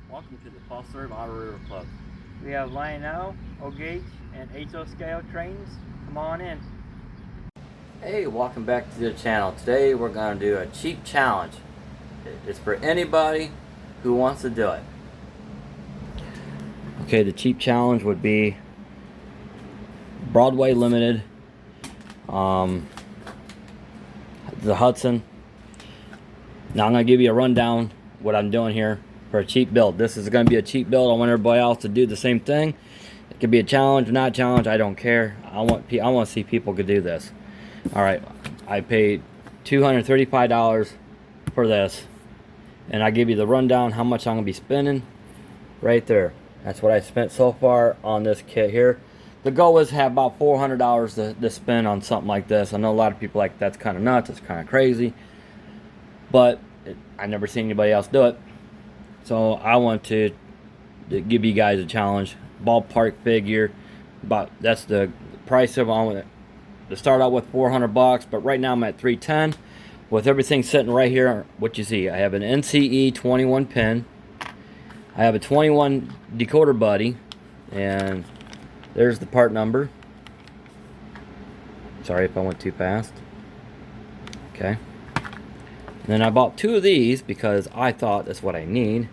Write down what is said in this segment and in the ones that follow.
Welcome to the Pulsar Auto River Club. We have Lionel, O-gauge, and HO scale trains. Come on in. Hey, welcome back to the channel. Today we're going to do a cheap challenge. It's for anybody who wants to do it. Okay, the cheap challenge would be Broadway Limited, the Hudson. Now I'm going to give you a rundown what I'm doing here for a cheap build. This is going to be a cheap build. I want everybody else to do the same thing. It could be a challenge or not a challenge. I don't care. I want to see people could do this. All right, I paid $235 for this, and I give you the rundown how much I'm going to be spending right there. That's what I spent so far on this kit here. The goal is to have about $400 to spend on something like this. I know a lot of people like that's kind of nuts. It's kind of crazy, but I never seen anybody else do it. So I want to give you guys a challenge, ballpark figure. That's the price of it. To start out with $400, but right now I'm at $310 with everything sitting right here. What you see, I have an NCE 21 pin. I have a 21 decoder buddy, and there's the part number. Sorry if I went too fast. Okay. And then I bought two of these because I thought that's what I need.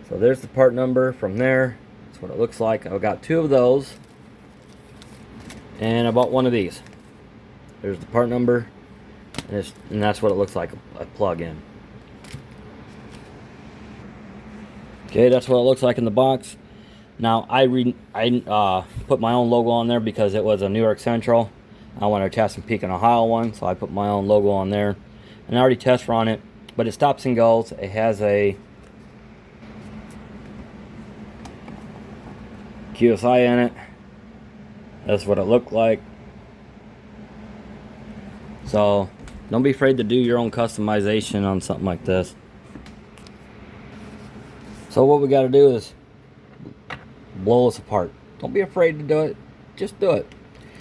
So there's the part number from there. That's what it looks like. I got two of those. And I bought one of these. There's the part number. And that's what it looks like, a plug-in. Okay, that's what it looks like in the box. Now, I put my own logo on there because it was a New York Central. I wanted a Chesapeake, Ohio one, so I put my own logo on there. And I already test run it, but it stops and goes. It has a QSI in it. That's what it looked like. So don't be afraid to do your own customization on something like this. So what we got to do is blow this apart. Don't be afraid to do it. Just do it.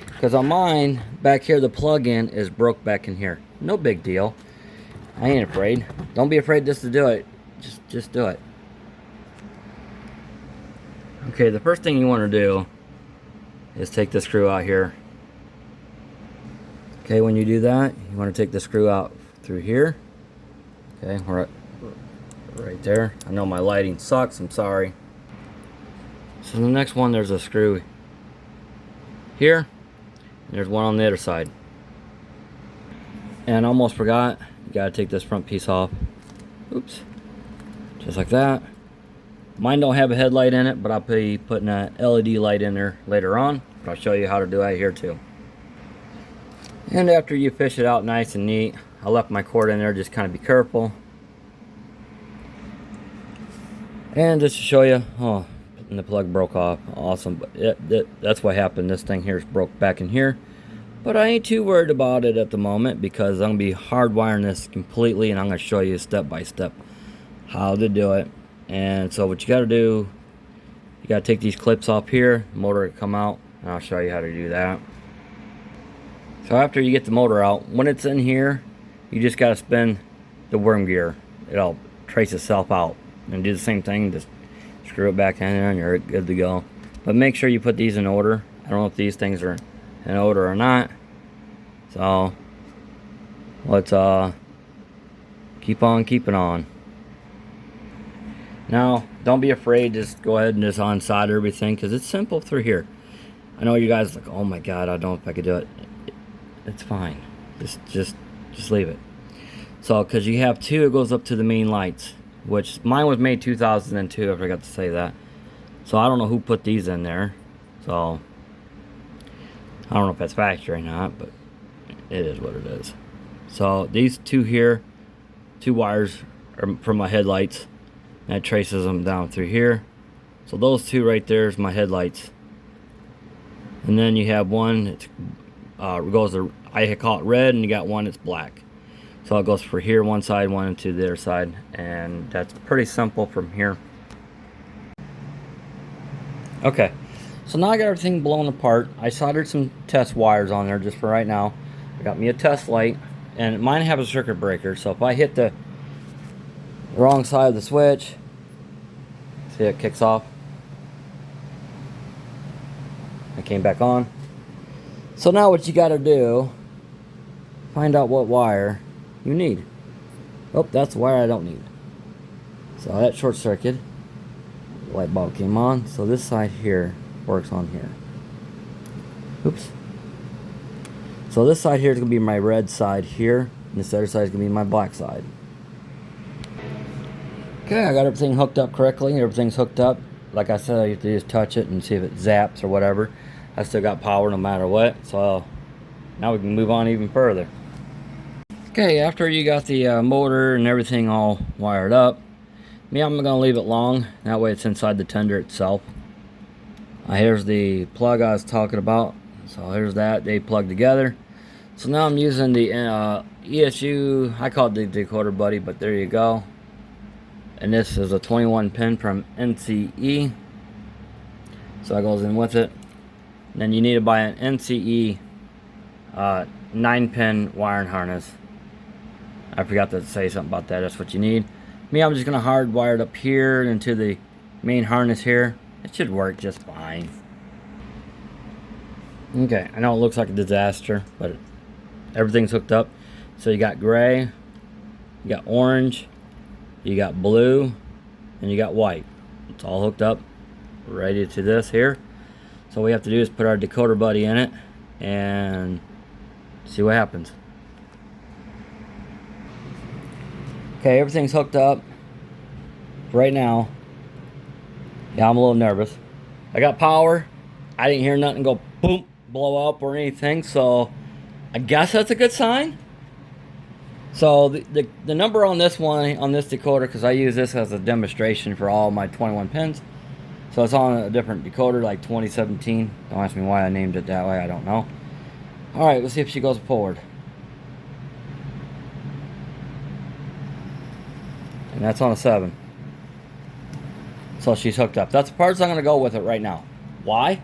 Because on mine, back here, the plug-in is broke back in here. No big deal. I ain't afraid. Don't be afraid just to do it. Just do it. Okay, the first thing you want to do is take the screw out here. Okay, when you do that, you want to take the screw out through here. Okay, right there. I know my lighting sucks, I'm sorry. So the next one, there's a screw here, and there's one on the other side. And I almost forgot, you gotta take this front piece off. Oops. Just like that. Mine don't have a headlight in it, but I'll be putting a LED light in there later on. But I'll show you how to do that here too. And after you fish it out nice and neat, I left my cord in there, just kind of be careful. And just to show you, oh, and the plug broke off. Awesome, but that's what happened. This thing here is broke back in here. But I ain't too worried about it at the moment because I'm going to be hardwiring this completely, and I'm going to show you step by step how to do it. And so what you got to do, you got to take these clips off here, the motor will come out, and I'll show you how to do that. So after you get the motor out, when it's in here, you just got to spin the worm gear. It'll trace itself out. And do the same thing, just screw it back in there and you're good to go. But make sure you put these in order. I don't know if these things are in order or not. So let's keep on keeping on. Now, don't be afraid, just go ahead and just unsolder everything because it's simple through here. I know you guys are like, oh my god, I don't know if I could do it. It's fine. Just leave it. So, because you have two, it goes up to the main lights, which mine was made 2002, I forgot to say that. So I don't know who put these in there. So I don't know if that's factory or not, but it is what it is. So these two here, two wires are from my headlights. That traces them down through here. So those two right there is my headlights. And then you have one, it goes to, I call it red, and you got one that's black. So it goes for here one side, one to the other side, and that's pretty simple from here. Okay, so now I got everything blown apart. I soldered some test wires on there just for right now. I got me a test light, and mine have a circuit breaker, so if I hit the wrong side of the switch, See, it kicks off. I came back on. So now what you got to do, find out what wire you need. Oh, that's the wire I don't need. So that short circuit. The light bulb came on. So this side here works on here. Oops. So this side here is going to be my red side here. And this other side is going to be my black side. Okay, I got everything hooked up correctly. Everything's hooked up. Like I said, I have to just touch it and see if it zaps or whatever. I still got power no matter what. So now we can move on even further. Okay, after you got the motor and everything all wired up, I'm going to leave it long. That way it's inside the tender itself. Here's the plug I was talking about. So here's that. They plug together. So now I'm using the ESU. I call it the decoder buddy, but there you go. And this is a 21 pin from NCE. So that goes in with it. And then you need to buy an NCE 9-pin wiring harness. I forgot to say something about that. That's what you need. Me, I'm just going to hardwire it up here into the main harness here. It should work just fine. Okay, I know it looks like a disaster, but everything's hooked up. So you got gray, you got orange, you got blue, and you got white. It's all hooked up, ready to this here. So what we have to do is put our decoder buddy in it and see what happens. Okay, everything's hooked up right now. Yeah, I'm a little nervous. I got power. I didn't hear nothing go boom, blow up or anything, so I guess that's a good sign. So the number on this one, on this decoder, because I use this as a demonstration for all my 21 pins. So it's on a different decoder, like 2017. Don't ask me why I named it that way, I don't know. Alright, let's see if she goes forward. And that's on a 7. So she's hooked up. That's the parts I'm going to go with it right now. Why?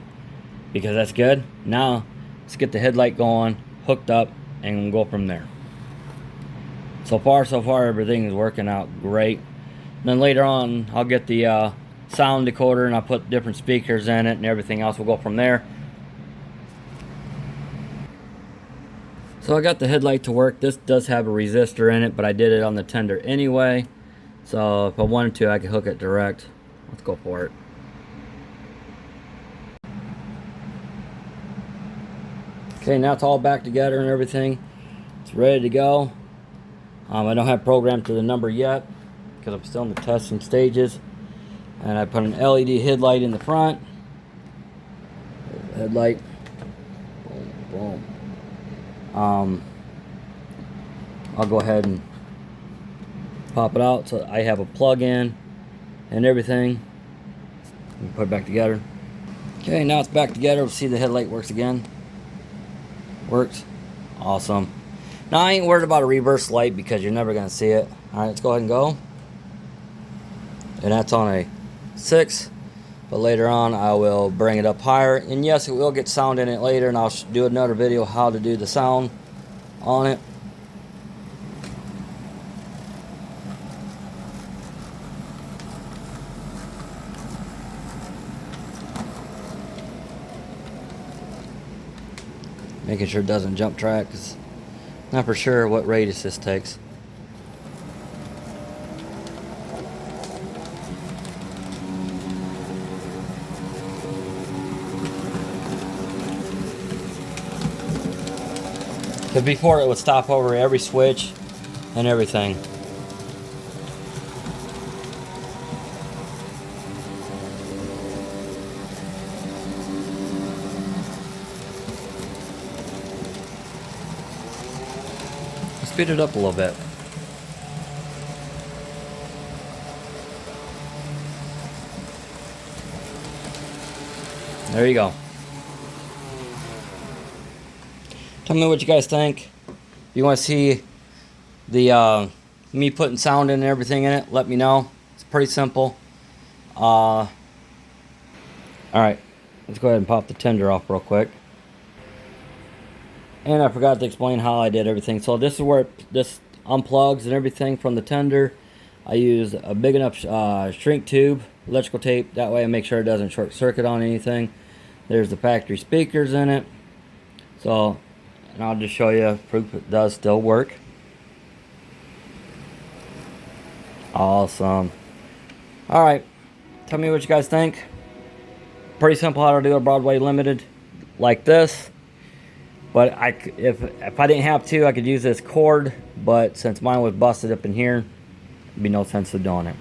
Because that's good. Now, let's get the headlight going, hooked up, and we'll go from there. So far, everything is working out great. And then later on, I'll get the sound decoder, and I'll put different speakers in it and everything else. We'll go from there. So I got the headlight to work. This does have a resistor in it, but I did it on the tender anyway. So if I wanted to, I could hook it direct. Let's go for it. Okay, now it's all back together and everything. It's ready to go. I don't have programmed to the number yet because I'm still in the testing stages. And I put an LED headlight in the front. Headlight. Boom, boom. I'll go ahead and pop it out so I have a plug in and everything. And put it back together. Okay, now it's back together. We'll see the headlight works again. Works. Awesome. Now I ain't worried about a reverse light because you're never going to see it. Alright, let's go ahead and go. And that's on a 6. But later on I will bring it up higher. And yes, it will get sound in it later. And I'll do another video how to do the sound on it. Making sure it doesn't jump track, because not for sure what radius this takes. Because before it would stop over every switch and everything. Speed it up a little bit. There you go. Tell me what you guys think. If you want to see the me putting sound in and everything in it, let me know. It's pretty simple. Alright, let's go ahead and pop the tender off real quick. And I forgot to explain how I did everything. So this is where this unplugs and everything from the tender. I used a big enough shrink tube electrical tape. That way I make sure it doesn't short circuit on anything. There's the factory speakers in it. So, and I'll just show you proof it does still work. Awesome. All right, tell me what you guys think. Pretty simple how to do a Broadway Limited like this. But if I didn't have to, I could use this cord. But since mine was busted up in here, there'd be no sense of doing it.